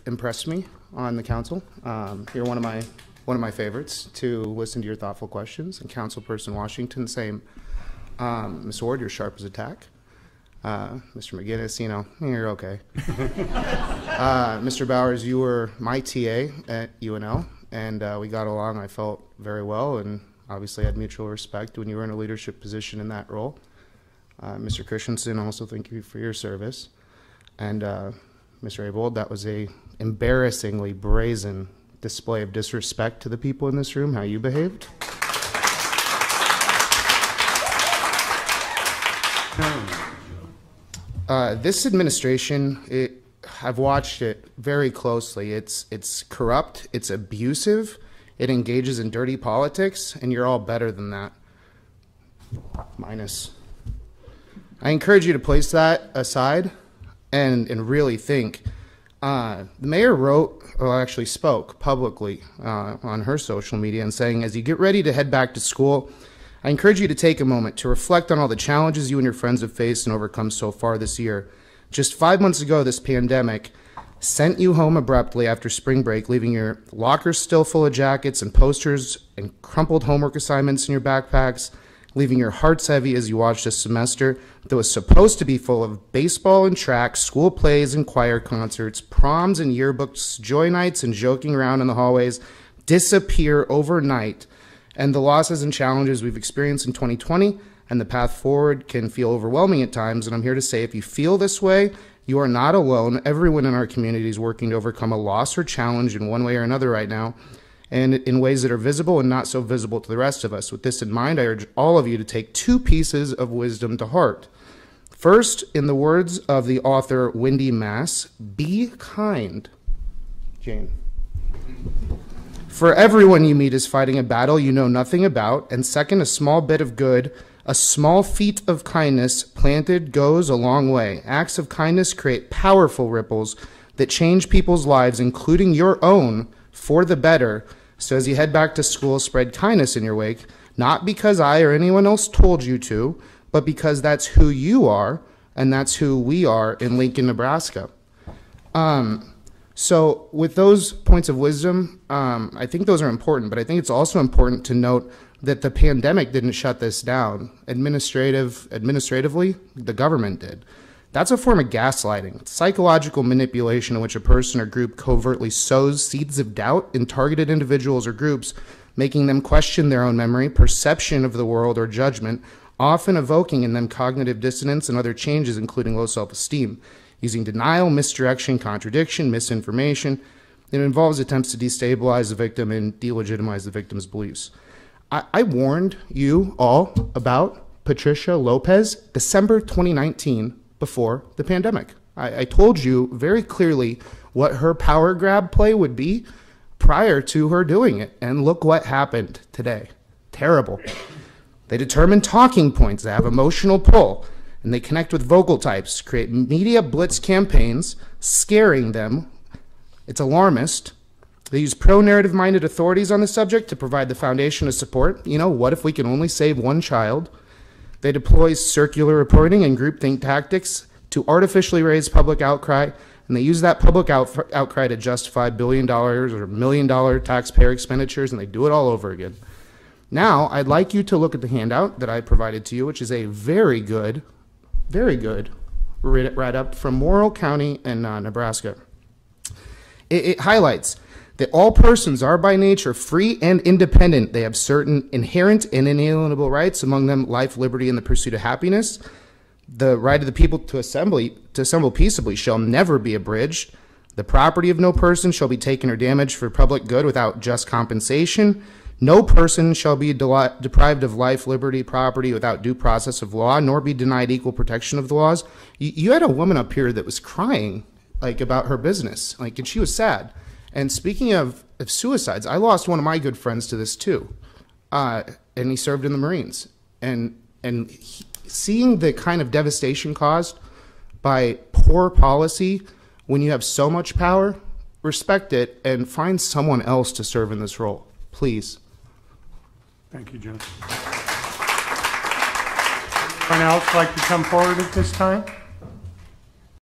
impressed me on the council. You're one of my favorites to listen to your thoughtful questions. And Councilperson Washington, same. Ms. Ward, you're sharp as a tack. Mr. McGinnis, you know, you're okay. Mr. Bowers, you were my TA at UNL, and we got along, I felt, very well, and obviously had mutual respect when you were in a leadership position in that role. Mr. Christensen, also thank you for your service. And Mr. Abold, that was a embarrassingly brazen display of disrespect to the people in this room, how you behaved. This administration, I've watched it very closely. It's corrupt, it's abusive, it engages in dirty politics, and you're all better than that. Minus. I encourage you to place that aside and really think. The mayor actually spoke publicly on her social media and saying, as you get ready to head back to school, I encourage you to take a moment to reflect on all the challenges you and your friends have faced and overcome so far this year. Just 5 months ago, this pandemic sent you home abruptly after spring break, leaving your lockers still full of jackets and posters and crumpled homework assignments in your backpacks, leaving your hearts heavy as you watched a semester that was supposed to be full of baseball and track, school plays and choir concerts, proms and yearbooks, joy nights and joking around in the hallways disappear overnight. And the losses and challenges we've experienced in 2020 and the path forward can feel overwhelming at times. And I'm here to say, if you feel this way, you are not alone. Everyone in our community is working to overcome a loss or challenge in one way or another right now, and in ways that are visible and not so visible to the rest of us. With this in mind, I urge all of you to take 2 pieces of wisdom to heart. First, in the words of the author Wendy Mass, be kind. Jane. For everyone you meet is fighting a battle you know nothing about. And second, a small bit of good, a small feat of kindness planted goes a long way. Acts of kindness create powerful ripples that change people's lives, including your own, for the better. So as you head back to school, spread kindness in your wake, not because I or anyone else told you to, but because that's who you are, and that's who we are in Lincoln, Nebraska. So with those points of wisdom, I think those are important, but I think it's also important to note that the pandemic didn't shut this down. Administratively, the government did. That's a form of gaslighting. It's psychological manipulation in which a person or group covertly sows seeds of doubt in targeted individuals or groups, making them question their own memory, perception of the world, or judgment, often evoking in them cognitive dissonance and other changes, including low self-esteem. Using denial, misdirection, contradiction, misinformation. It involves attempts to destabilize the victim and delegitimize the victim's beliefs. I warned you all about Patricia Lopez December 2019 before the pandemic. I told you very clearly what her power grab play would be prior to her doing it. And look what happened today. Terrible. They determine talking points. They have emotional pull. And they connect with vocal types, create media blitz campaigns, scaring them. It's alarmist. They use pro-narrative-minded authorities on the subject to provide the foundation of support. You know, what if we can only save one child? They deploy circular reporting and groupthink tactics to artificially raise public outcry, and they use that public outcry to justify $1 billion or $1 million taxpayer expenditures, and they do it all over again. Now, I'd like you to look at the handout that I provided to you, which is a very good write-up from Morrill County in Nebraska. It highlights that all persons are by nature free and independent. They have certain inherent and inalienable rights, among them life, liberty, and the pursuit of happiness. The right of the people to assemble peaceably shall never be abridged. The property of no person shall be taken or damaged for public good without just compensation. No person shall be deprived of life, liberty, property without due process of law, nor be denied equal protection of the laws. You had a woman up here that was crying, like, about her business, like, and she was sad. And speaking of suicides, I lost one of my good friends to this too, and he served in the Marines. And seeing the kind of devastation caused by poor policy when you have so much power, respect it and find someone else to serve in this role, please. Thank you, Jon. Anyone else like to come forward at this time?